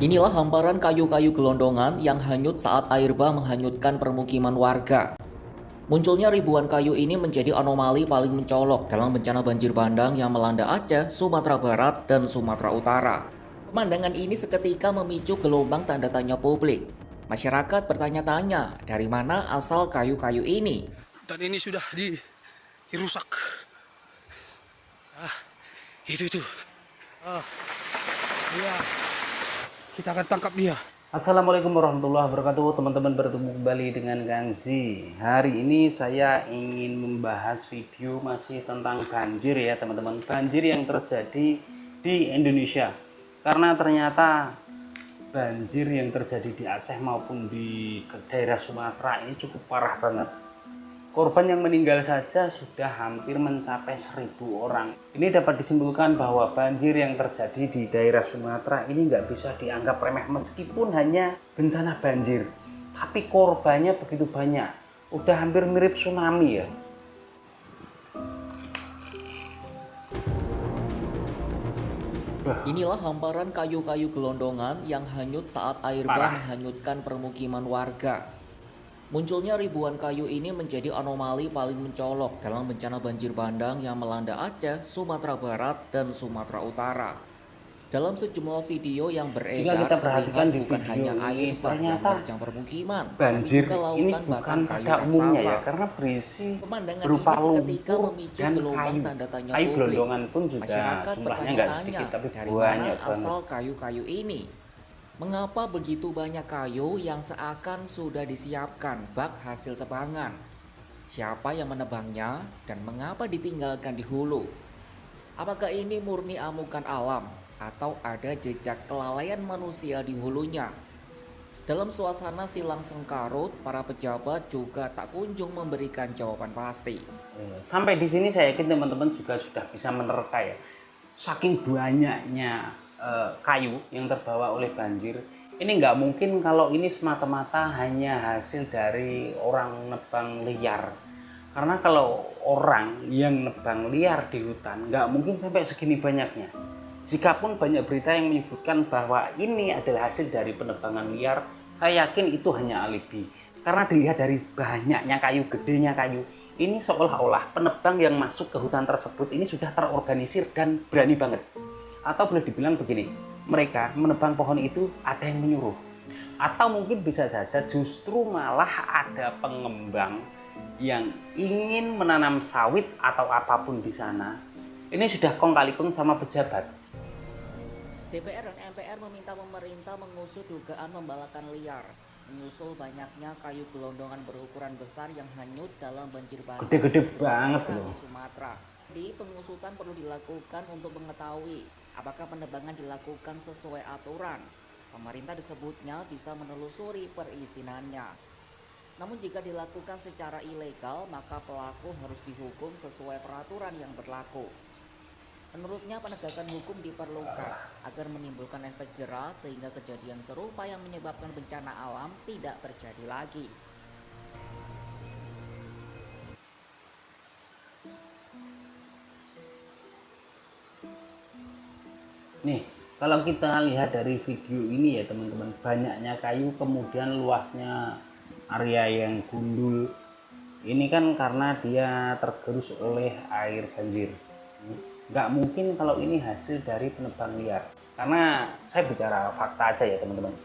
Inilah hamparan kayu-kayu gelondongan yang hanyut saat air bah menghanyutkan permukiman warga. Munculnya ribuan kayu ini menjadi anomali paling mencolok dalam bencana banjir bandang yang melanda Aceh, Sumatera Barat, dan Sumatera Utara. Pemandangan ini seketika memicu gelombang tanda tanya publik. Masyarakat bertanya-tanya, dari mana asal kayu-kayu ini? Dan ini sudah dirusak. Ah, itu. Ah, iya. Kita akan tangkap dia. Assalamualaikum warahmatullahi wabarakatuh. Teman-teman, bertemu kembali dengan Kang Zi. Hari ini saya ingin membahas video masih tentang banjir ya teman-teman. Banjir yang terjadi di Indonesia. Karena ternyata banjir yang terjadi di Aceh maupun di daerah Sumatera ini cukup parah banget. Korban yang meninggal saja sudah hampir mencapai 1.000 orang. Ini dapat disimpulkan bahwa banjir yang terjadi di daerah Sumatera ini nggak bisa dianggap remeh meskipun hanya bencana banjir. Tapi korbannya begitu banyak. Udah hampir mirip tsunami ya. Inilah hamparan kayu-kayu gelondongan yang hanyut saat air bah menghanyutkan permukiman warga. Munculnya ribuan kayu ini menjadi anomali paling mencolok dalam bencana banjir bandang yang melanda Aceh, Sumatera Barat, dan Sumatera Utara. Dalam sejumlah video yang Jika beredar kita perhatikan terlihat di bukan video hanya ini, air bah yang ternyata menerjang permukiman, tapi banjir juga ini lautan bahkan bukan kayu pada umumnya ya, raksasa. karena berisi Pemandangan berupa ini seketika lumpur memicu dan gelombang kayu. tanda tanya Kayu publik. gelondongan pun juga Masyarakat jumlahnya nggak bertanya-tanya, sedikit, tapi dari mana banyak banget. asal kayu-kayu ini? Mengapa begitu banyak kayu yang seakan sudah disiapkan bak hasil tebangan? Siapa yang menebangnya dan mengapa ditinggalkan di hulu? Apakah ini murni amukan alam atau ada jejak kelalaian manusia di hulunya? Dalam suasana silang sengkarut, para pejabat juga tak kunjung memberikan jawaban pasti. Sampai di sini saya yakin teman-teman juga sudah bisa menerka ya. Saking banyaknya kayu yang terbawa oleh banjir, ini nggak mungkin kalau ini semata-mata hanya hasil dari orang nebang liar. Karena kalau orang yang nebang liar di hutan, nggak mungkin sampai segini banyaknya. Jikapun banyak berita yang menyebutkan bahwa ini adalah hasil dari penebangan liar, saya yakin itu hanya alibi. Karena dilihat dari banyaknya kayu, gedenya kayu, ini seolah-olah penebang yang masuk ke hutan tersebut ini sudah terorganisir dan berani banget. Atau boleh dibilang begini, mereka menebang pohon itu ada yang menyuruh. Atau mungkin bisa saja justru malah ada pengembang yang ingin menanam sawit atau apapun di sana. Ini sudah kong kali kong sama pejabat. DPR dan MPR meminta pemerintah mengusut dugaan pembalakan liar, menyusul banyaknya kayu gelondongan berukuran besar yang hanyut dalam banjir bandang di Gede-gede sejumlah banget daerah loh. di Sumatera. Di pengusutan perlu dilakukan untuk mengetahui apakah penebangan dilakukan sesuai aturan. Pemerintah disebutnya bisa menelusuri perizinannya. Namun jika dilakukan secara ilegal, maka pelaku harus dihukum sesuai peraturan yang berlaku. Menurutnya penegakan hukum diperlukan agar menimbulkan efek jera sehingga kejadian serupa yang menyebabkan bencana alam tidak terjadi lagi. Nih, kalau kita lihat dari video ini ya teman-teman, banyaknya kayu kemudian luasnya area yang gundul. Ini kan karena dia tergerus oleh air banjir. Nggak mungkin kalau ini hasil dari penebang liar. Karena saya bicara fakta aja ya teman-teman.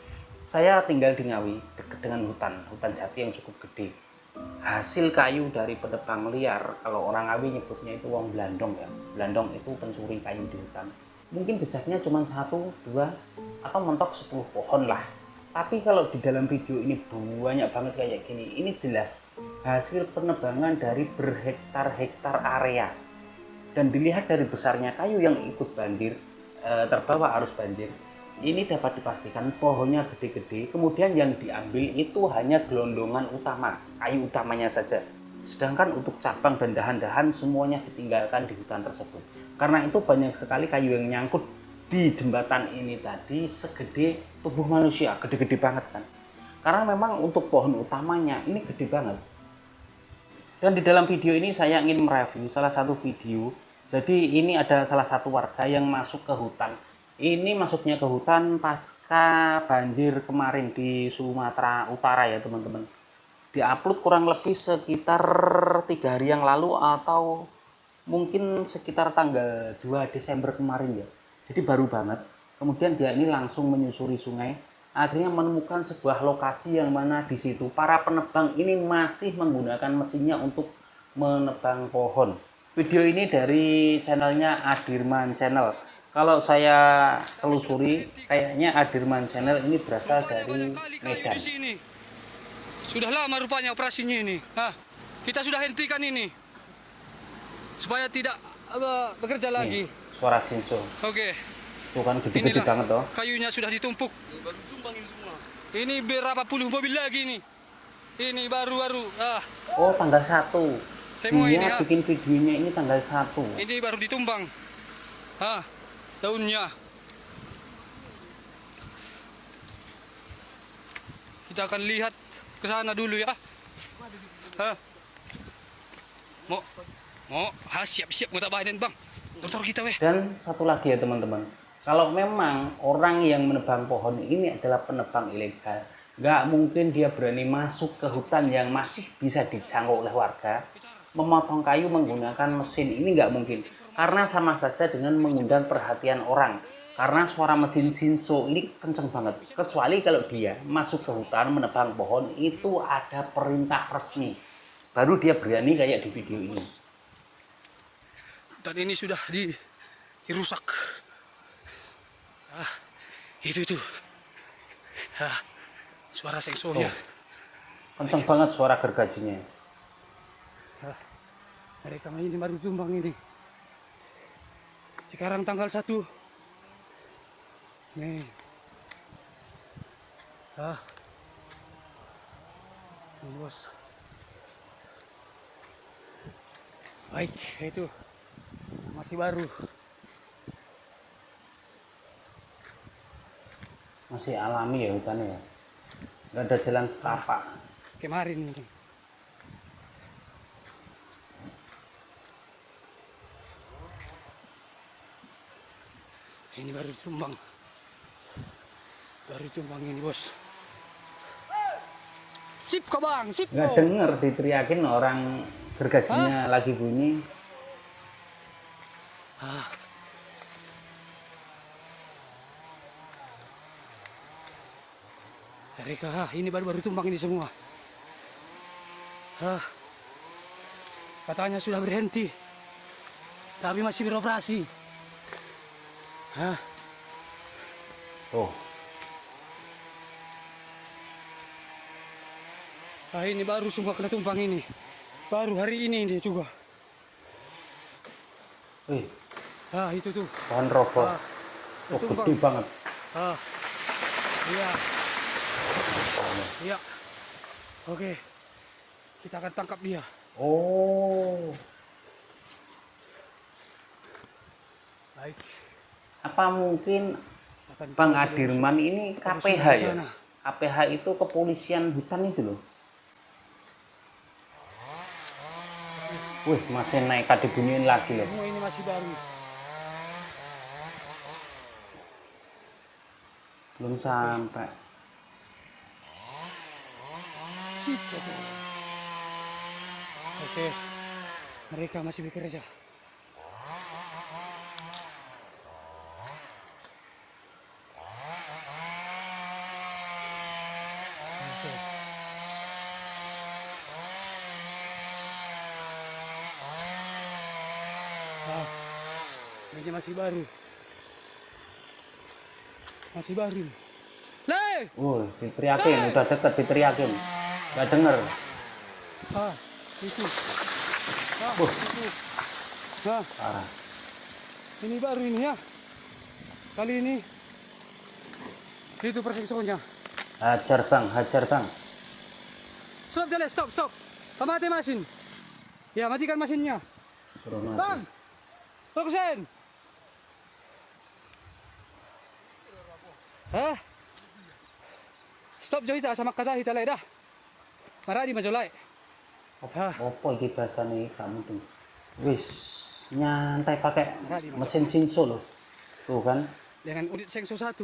Saya tinggal di Ngawi, dekat dengan hutan jati yang cukup gede. Hasil kayu dari penebang liar, kalau orang Ngawi nyebutnya itu wong blandong ya. Blandong itu pencuri kayu di hutan. Mungkin jejaknya cuma 1, 2, atau mentok 10 pohon lah. Tapi kalau di dalam video ini banyak banget kayak gini, ini jelas hasil penebangan dari berhektar-hektar area. Dan dilihat dari besarnya kayu yang ikut banjir, terbawa arus banjir, ini dapat dipastikan pohonnya gede-gede, kemudian yang diambil itu hanya gelondongan utama, kayu utamanya saja. Sedangkan untuk cabang dan dahan-dahan semuanya ditinggalkan di hutan tersebut. Karena itu banyak sekali kayu yang nyangkut di jembatan ini tadi segede tubuh manusia, gede-gede banget kan. Karena memang untuk pohon utamanya ini gede banget. Dan di dalam video ini saya ingin mereview salah satu video. Jadi ini ada salah satu warga yang masuk ke hutan Ini masuknya ke hutan pasca banjir kemarin di Sumatera Utara ya teman-teman. Diupload kurang lebih sekitar 3 hari yang lalu atau mungkin sekitar tanggal 2 Desember kemarin ya. Jadi baru banget. Kemudian dia ini langsung menyusuri sungai. Akhirnya menemukan sebuah lokasi yang mana di situ para penebang ini masih menggunakan mesinnya untuk menebang pohon. Video ini dari channelnya Adirman Channel. Kalau saya telusuri, kayaknya Adirman Channel ini berasal dari Medan. Di sini. Sudah lama rupanya operasinya ini. Kita sudah hentikan ini. Supaya tidak bekerja lagi. Suara Shinso. Oke. Tuh kan gede-gede banget toh. Kayunya sudah ditumpuk. Ini berapa puluh mobil lagi nih. Ini baru-baru. Oh, tanggal 1. Semua Dia ini, bikin videonya ini tanggal 1. Ini baru ditumbang. Daunnya. Kita akan lihat ke sana dulu ya. Siap-siap mau tak bahagian bang. Dokter kita weh. Dan satu lagi ya teman-teman. Kalau memang orang yang menebang pohon ini adalah penebang ilegal, nggak mungkin dia berani masuk ke hutan yang masih bisa dijangkau oleh warga, memotong kayu menggunakan mesin. Ini nggak mungkin. Karena sama saja dengan mengundang perhatian orang. Karena suara mesin Shinso ini kenceng banget. Kecuali kalau dia masuk ke hutan menebang pohon, itu ada perintah resmi. Baru dia berani kayak di video ini. Dan ini sudah dirusak. Itu. Suara sensornya. Kenceng banget suara gergajinya. Mereka ini baru sumbang ini. Sekarang tanggal 1. Nih. Ini bos. Baik, itu masih baru. Masih alami ya hutannya ya. Nggak ada jalan setapak. Kemarin ini. Ini baru sumbang. Baru sumbang ini bos. Sip kok bang, sip. Nggak denger diteriakin orang gergajinya lagi bunyi. Mereka ini baru tumbang ini semua. Katanya sudah berhenti, tapi masih beroperasi. Oh, Ini baru semua kena tumpang ini. Baru hari ini juga. wih, Itu tuh. pohon roboh. Oh, tumbang. gede banget. Iya. Iya. Oke. Kita akan tangkap dia. Oh, Baik. apa mungkin Akan Bang coba Adirman ini terus KPH ke ya? sana. KPH itu kepolisian hutan itu loh. Wih, masih nekat dibunyiin lagi loh. Semua ini masih baru. Belum sampai. Sip, coba. Oke. Mereka masih bekerja. Oke. Ini masih baru. Masih baru. Le! Diteriakin, udah deket diteriakin. Gak denger. Itu. Itu. Parah. Ini baru ini ya. Kali ini itu perseksonya. Hajar bang, hajar bang. Stop Jale, stop. Mati mesin. Ya, matikan mesinnya. Suruh mati. Bang! Fokusin! Stop jauh ita sama kata ita dah. Marah di majolai. Apa iki bahasane kamu tuh? Wis nyantai pakai mesin Shinso loh. Tuh kan. dengan unit Sengso 1.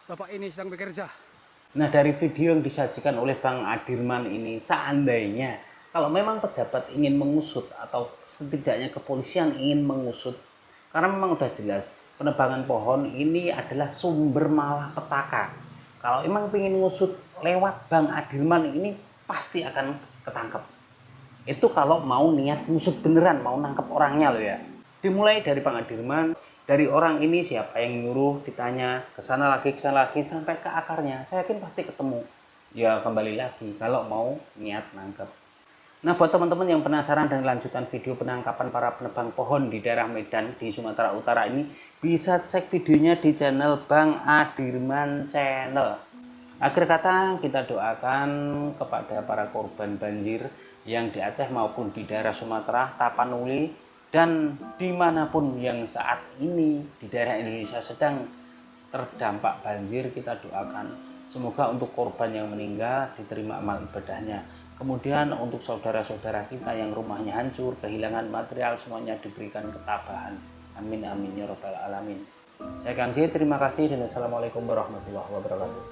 Bapak ini sedang bekerja. Nah, dari video yang disajikan oleh Bang Adirman ini, seandainya kalau memang pejabat ingin mengusut atau setidaknya kepolisian ingin mengusut, karena memang udah jelas penebangan pohon ini adalah sumber malapetaka. Kalau emang ingin ngusut lewat Bang Adirman ini pasti akan ketangkep. Itu kalau mau niat ngusut beneran, mau nangkep orangnya loh ya. Dimulai dari Bang Adirman, dari orang ini siapa yang nyuruh, ditanya ke sana lagi sampai ke akarnya. Saya yakin pasti ketemu. Ya kembali lagi kalau mau niat nangkep. Nah, buat teman-teman yang penasaran dengan lanjutan video penangkapan para penebang pohon di daerah Medan di Sumatera Utara ini, bisa cek videonya di channel Bang Adirman Channel. Akhir kata, kita doakan kepada para korban banjir yang di Aceh maupun di daerah Sumatera, Tapanuli, dan dimanapun yang saat ini di daerah Indonesia sedang terdampak banjir, kita doakan semoga untuk korban yang meninggal diterima amal ibadahnya. Kemudian untuk saudara-saudara kita yang rumahnya hancur, kehilangan material, semuanya diberikan ketabahan. Amin amin ya robbal alamin. Saya Kang J, terima kasih dan assalamualaikum warahmatullahi wabarakatuh.